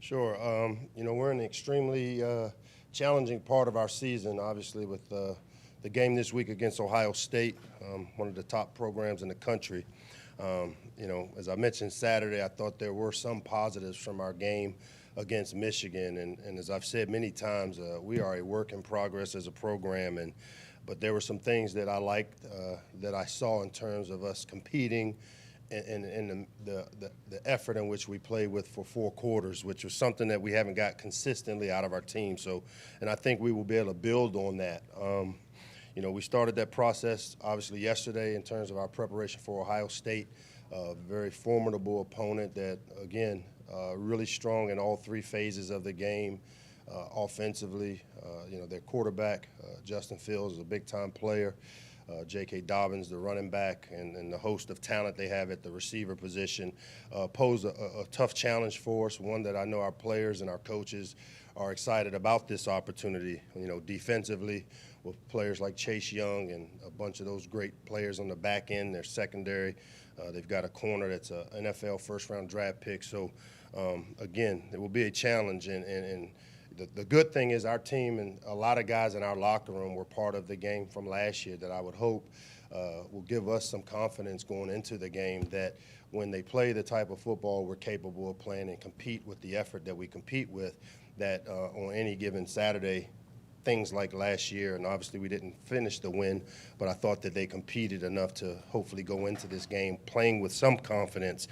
Sure. We're in an extremely challenging part of our season, obviously, with the game this week against Ohio State, one of the top programs in the country. As I mentioned Saturday, I thought there were some positives from our game against Michigan. And as I've said many times, we are a work in progress as a program. But there were some things that I liked that I saw in terms of us competing and the effort in which we played with for 4 quarters, which was something that we haven't got consistently out of our team. And I think we will be able to build on that. We started that process obviously yesterday in terms of our preparation for Ohio State, a very formidable opponent that, again, really strong in all 3 phases of the game. Offensively, their quarterback, Justin Fields, is a big-time player. J.K. Dobbins, the running back, and the host of talent they have at the receiver position pose a tough challenge for us, one that I know our players and our coaches are excited about this opportunity. Defensively, with players like Chase Young and a bunch of those great players on the back end, their secondary. They've got a corner that's an NFL first-round draft pick. So, again, it will be a challenge. And the good thing is our team and a lot of guys in our locker room were part of the game from last year that I would hope will give us some confidence going into the game that when they play the type of football we're capable of playing and compete with the effort that we compete with, that on any given Saturday, things like last year, and obviously we didn't finish the win, but I thought that they competed enough to hopefully go into this game playing with some confidence.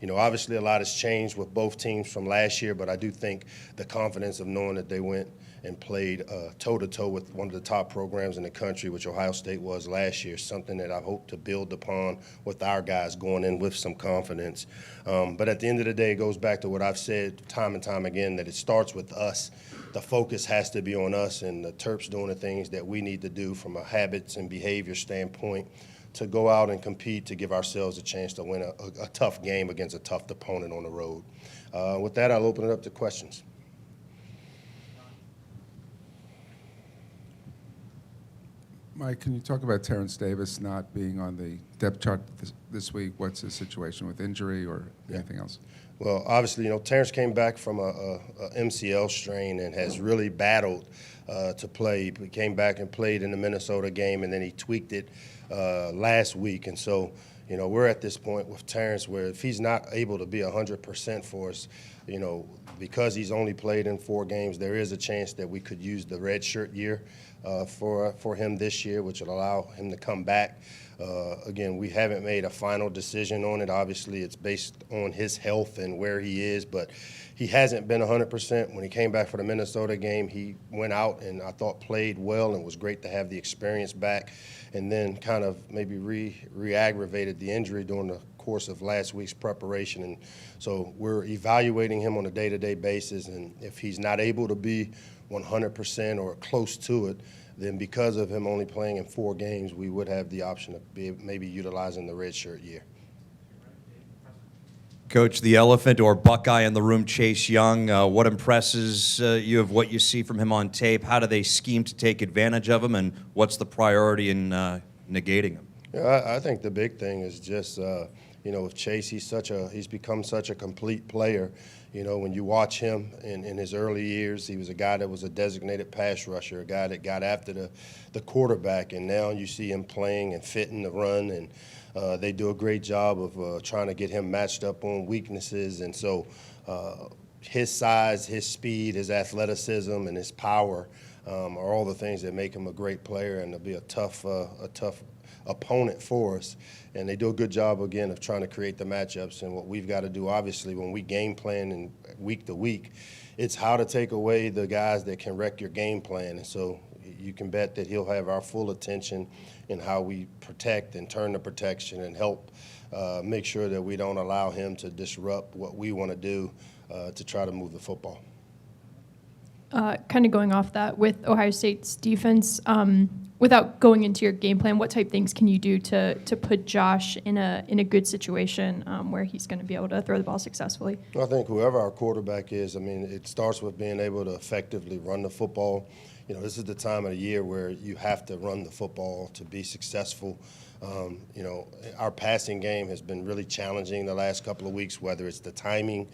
Obviously a lot has changed with both teams from last year, but I do think the confidence of knowing that they went and played toe-to-toe with one of the top programs in the country, which Ohio State was last year, something that I hope to build upon with our guys going in with some confidence. But at the end of the day, it goes back to what I've said time and time again, that it starts with us. The focus has to be on us and the Terps doing the things that we need to do from a habits and behavior standpoint to go out and compete to give ourselves a chance to win a tough game against a tough opponent on the road. With that, I'll open it up to questions. Mike, can you talk about Terrence Davis not being on the depth chart this week? What's his situation with injury or anything else? Well, obviously, Terrence came back from a MCL strain and has really battled to play. He came back and played in the Minnesota game, and then he tweaked it last week. And so, we're at this point with Terrence where if he's not able to be 100% for us, because he's only played in 4 games, there is a chance that we could use the redshirt year for him this year, which will allow him to come back. Again, we haven't made a final decision on it. Obviously, it's based on his health and where he is, but he hasn't been 100%. When he came back for the Minnesota game, he went out and I thought played well and was great to have the experience back, and then kind of maybe re-aggravated the injury during the course of last week's preparation. And so we're evaluating him on a day-to-day basis, and if he's not able to be 100% or close to it, then because of him only playing in 4 games, we would have the option of maybe utilizing the redshirt year. Coach, the elephant or Buckeye in the room, Chase Young, what impresses you of what you see from him on tape? How do they scheme to take advantage of him, and what's the priority in negating him? Yeah, I think the big thing is just, with Chase, he's become such a complete player. When you watch him in his early years, he was a guy that was a designated pass rusher, a guy that got after the quarterback, and now you see him playing and fitting the run, and they do a great job of trying to get him matched up on weaknesses. And so his size, his speed, his athleticism, and his power are all the things that make him a great player and to be a tough opponent for us. And they do a good job, again, of trying to create the matchups. And what we've got to do, obviously, when we game plan and week to week, it's how to take away the guys that can wreck your game plan. And so you can bet that he'll have our full attention in how we protect and turn the protection and help make sure that we don't allow him to disrupt what we want to do to try to move the football. Kind of going off that, with Ohio State's defense, without going into your game plan, what type things can you do to put Josh in a good situation where he's going to be able to throw the ball successfully? I think whoever our quarterback is, it starts with being able to effectively run the football. this is the time of the year where you have to run the football to be successful. Our passing game has been really challenging the last couple of weeks, whether it's the timing,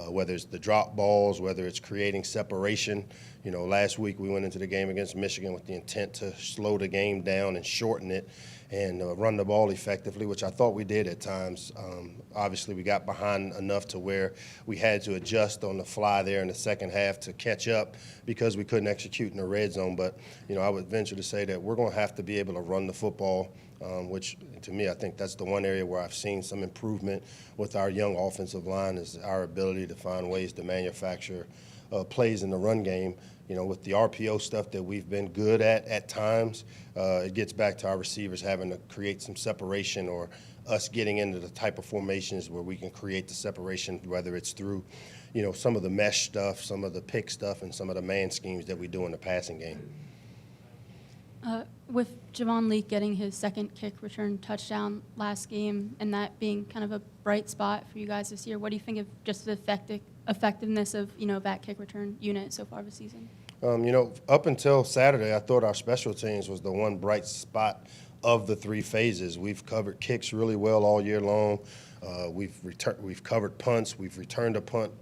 whether it's the drop balls, whether it's creating separation. Last week we went into the game against Michigan with the intent to slow the game down and shorten it and run the ball effectively, which I thought we did at times. Obviously, we got behind enough to where we had to adjust on the fly there in the second half to catch up because we couldn't execute in the red zone. But, I would venture to say that we're going to have to be able to run the football, which to me, I think that's the one area where I've seen some improvement with our young offensive line is our ability to find ways to manufacture plays in the run game. With the RPO stuff that we've been good at times, it gets back to our receivers having to create some separation or us getting into the type of formations where we can create the separation, whether it's through, some of the mesh stuff, some of the pick stuff, and some of the man schemes that we do in the passing game. With Javon Leak getting his second kick return touchdown last game and that being kind of a bright spot for you guys this year, what do you think of just the effectiveness of, that kick return unit so far this season? Up until Saturday, I thought our special teams was the one bright spot of the three phases. We've covered kicks really well all year long. We've covered punts. We've returned a punt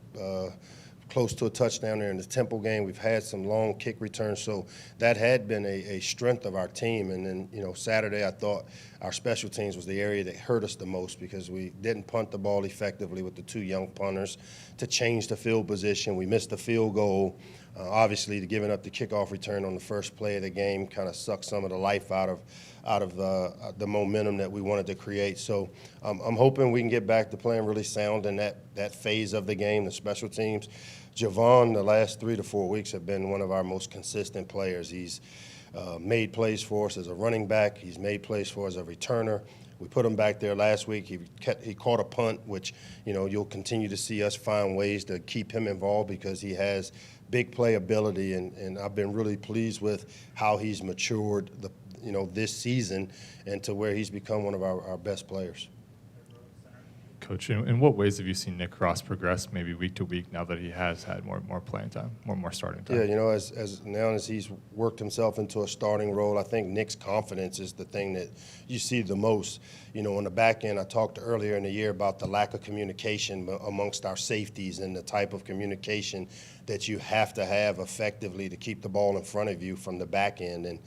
close to a touchdown there in the Temple game. We've had some long kick returns, so that had been a strength of our team. And then, Saturday I thought our special teams was the area that hurt us the most because we didn't punt the ball effectively with the two young punters to change the field position. We missed the field goal. Obviously, giving up the kickoff return on the first play of the game kind of sucked some of the life out of the momentum that we wanted to create. So I'm hoping we can get back to playing really sound in that phase of the game, the special teams. Javon, the last 3 to 4 weeks, have been one of our most consistent players. He's made plays for us as a running back. He's made plays for us as a returner. We put him back there last week. He caught a punt, which, you'll continue to see us find ways to keep him involved because he has big play ability, and I've been really pleased with how he's matured this season and to where he's become one of our best players. Coach, in what ways have you seen Nick Cross progress maybe week to week now that he has had more playing time, more starting time? Yeah, as now as he's worked himself into a starting role, I think Nick's confidence is the thing that you see the most. On the back end, I talked earlier in the year about the lack of communication amongst our safeties and the type of communication that you have to have effectively to keep the ball in front of you from the back end. And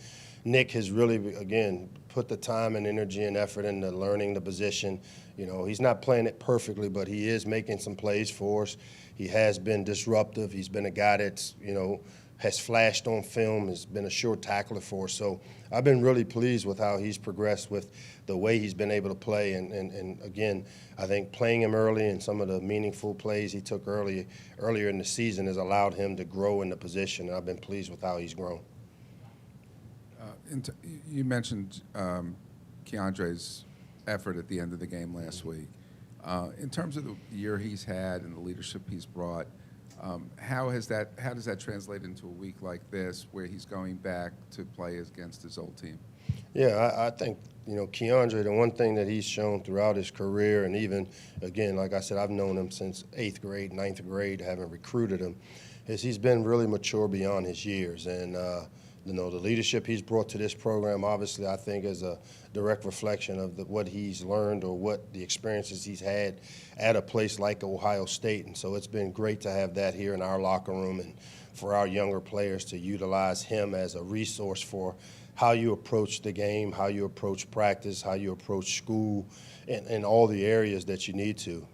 Nick has really, again, put the time and energy and effort into learning the position. He's not playing it perfectly, but he is making some plays for us. He has been disruptive. He's been a guy that's, has flashed on film, has been a sure tackler for us. So I've been really pleased with how he's progressed with the way he's been able to play. And again, I think playing him early and some of the meaningful plays he took earlier in the season has allowed him to grow in the position. And I've been pleased with how he's grown. You mentioned Keandre's effort at the end of the game last week. In terms of the year he's had and the leadership he's brought, how does that translate into a week like this where he's going back to play against his old team? Yeah, I think, Keandre, the one thing that he's shown throughout his career, and even, again, like I said, I've known him since 8th grade, 9th grade, having recruited him, is he's been really mature beyond his years. And, the leadership he's brought to this program, obviously, I think is a direct reflection of what he's learned or what the experiences he's had at a place like Ohio State. And so it's been great to have that here in our locker room and for our younger players to utilize him as a resource for how you approach the game, how you approach practice, how you approach school, and all the areas that you need to.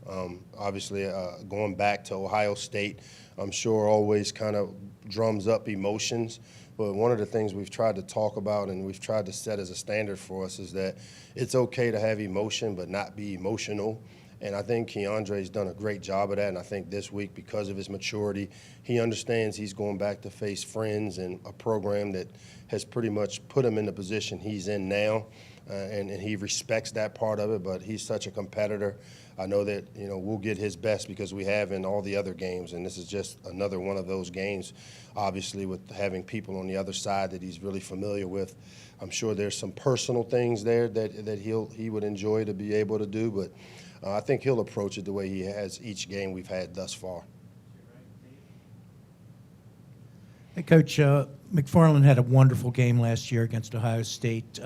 Obviously, going back to Ohio State, I'm sure always kind of drums up emotions. But one of the things we've tried to talk about and we've tried to set as a standard for us is that it's okay to have emotion but not be emotional. And I think Keandre's done a great job of that. And I think this week, because of his maturity, he understands he's going back to face friends and a program that has pretty much put him in the position he's in now. And he respects that part of it, but he's such a competitor. I know that, we'll get his best because we have in all the other games, and this is just another one of those games, obviously, with having people on the other side that he's really familiar with. I'm sure there's some personal things there that he would enjoy to be able to do, but I think he'll approach it the way he has each game we've had thus far. Hey, Coach, McFarland had a wonderful game last year against Ohio State.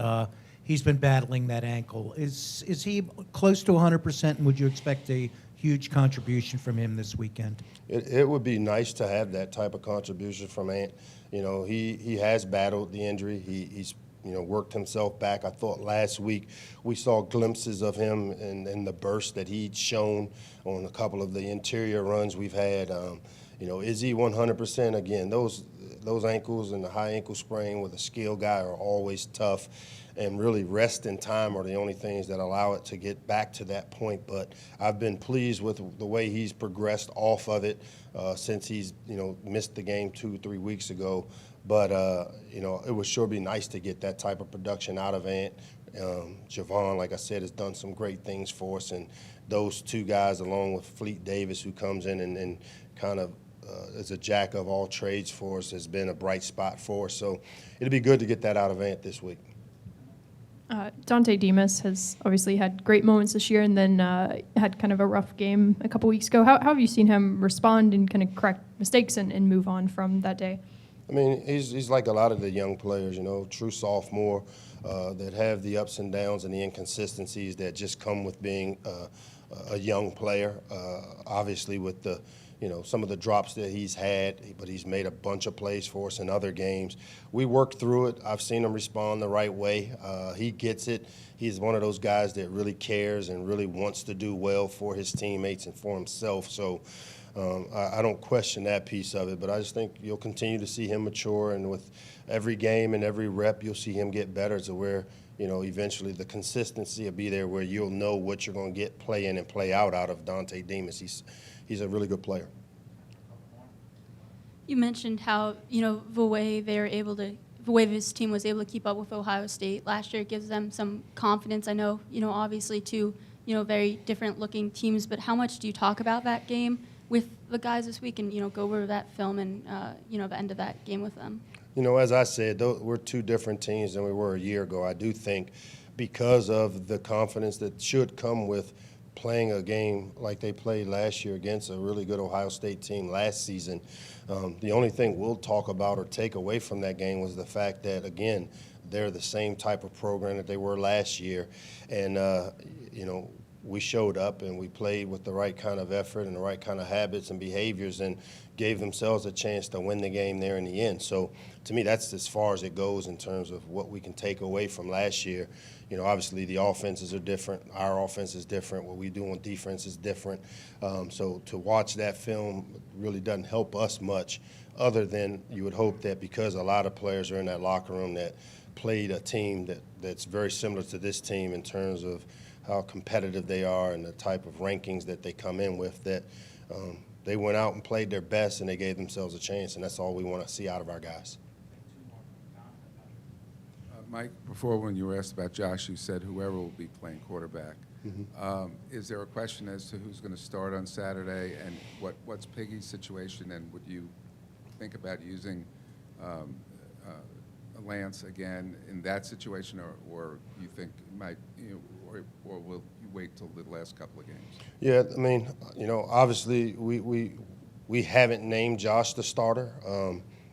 He's been battling that ankle. Is he close to 100%, and would you expect a huge contribution from him this weekend? It would be nice to have that type of contribution from Ant. You know, he has battled the injury. He's worked himself back. I thought last week we saw glimpses of him and the burst that he'd shown on a couple of the interior runs we've had. Is he 100%? Again, those ankles and the high ankle sprain with a skilled guy are always tough, and really rest and time are the only things that allow it to get back to that point. But I've been pleased with the way he's progressed off of it since he's missed the game 2-3 weeks ago. But it would sure be nice to get that type of production out of Ant. Javon, like I said, has done some great things for us, and those two guys, along with Fleet Davis, who comes in and kind of is a jack of all trades for us, has been a bright spot for us. So it'll be good to get that out of Ant this week. Dante Dimas has obviously had great moments this year, and then had kind of a rough game a couple weeks ago. How have you seen him respond and kind of correct mistakes and move on from that day? I mean, he's like a lot of the young players, true sophomore that have the ups and downs and the inconsistencies that just come with being a young player. Obviously, with the some of the drops that he's had, but he's made a bunch of plays for us in other games. We worked through it. I've seen him respond the right way. He gets it. He's one of those guys that really cares and really wants to do well for his teammates and for himself. So I don't question that piece of it, but I just think you'll continue to see him mature, and with every game and every rep, you'll see him get better to where, eventually the consistency will be there where you'll know what you're going to get play in and play out of Dante Dimas. He's a really good player. You mentioned how, the way his team was able to keep up with Ohio State last year. It gives them some confidence. I know, obviously two, very different looking teams, but how much do you talk about that game with the guys this week and, go over that film and, the end of that game with them? As I said, we're two different teams than we were a year ago. I do think because of the confidence that should come with playing a game like they played last year against a really good Ohio State team last season, the only thing we'll talk about or take away from that game was the fact that, again, they're the same type of program that they were last year. And, we showed up and we played with the right kind of effort and the right kind of habits and behaviors and gave themselves a chance to win the game there in the end. So to me, that's as far as it goes in terms of what we can take away from last year. Obviously the offenses are different. Our offense is different. What we do on defense is different. So to watch that film really doesn't help us much, other than you would hope that because a lot of players are in that locker room that played a team that's very similar to this team in terms of how competitive they are and the type of rankings that they come in with, that they went out and played their best and they gave themselves a chance, and that's all we want to see out of our guys. Mike, before when you were asked about Josh, you said whoever will be playing quarterback. Mm-hmm. Is there a question as to who's going to start on Saturday, and what's Piggy's situation, and would you think about using Lance again in that situation, or you think it might, or will you wait till the last couple of games? Yeah, I mean, obviously we haven't named Josh the starter.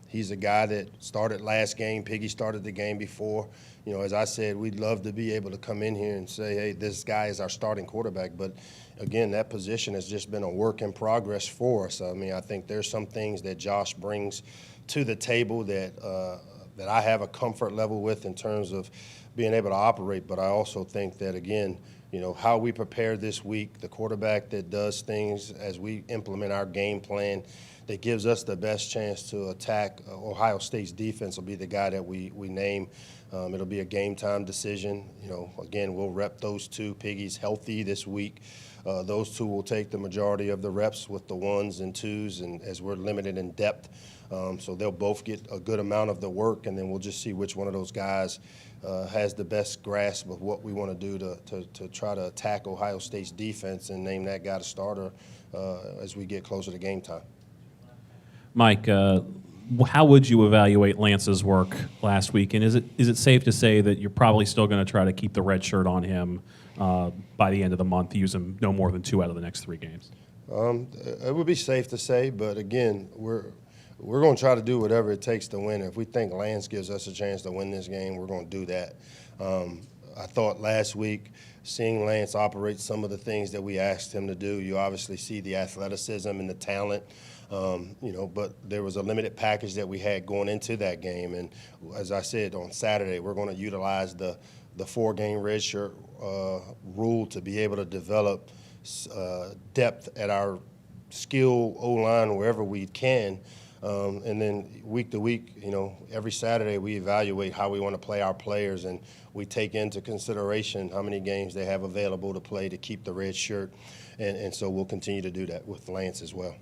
He's a guy that started last game. Piggy started the game before. As I said, we'd love to be able to come in here and say, hey, this guy is our starting quarterback. But, again, that position has just been a work in progress for us. I mean, I think there's some things that Josh brings to the table that I have a comfort level with in terms of being able to operate. But I also think that, again, how we prepare this week, the quarterback that does things as we implement our game plan that gives us the best chance to attack Ohio State's defense will be the guy that we name. It'll be a game-time decision. Again, we'll rep those two. Piggy's healthy this week. Those two will take the majority of the reps with the ones and twos, and as we're limited in depth. So they'll both get a good amount of the work, and then we'll just see which one of those guys has the best grasp of what we want to do to try to attack Ohio State's defense and name that guy the starter as we get closer to game time. Mike, how would you evaluate Lance's work last week? And is it safe to say that you're probably still going to try to keep the red shirt on him by the end of the month, use him no more than 2 out of the next 3 games? It would be safe to say, but again, we're going to try to do whatever it takes to win. If we think Lance gives us a chance to win this game, we're going to do that. I thought last week, seeing Lance operate some of the things that we asked him to do, you obviously see the athleticism and the talent, but there was a limited package that we had going into that game. And as I said, on Saturday, we're going to utilize the 4-game redshirt rule to be able to develop depth at our skill O-line wherever we can. And then week to week, every Saturday we evaluate how we want to play our players, and we take into consideration how many games they have available to play to keep the red shirt. And so we'll continue to do that with Lance as well.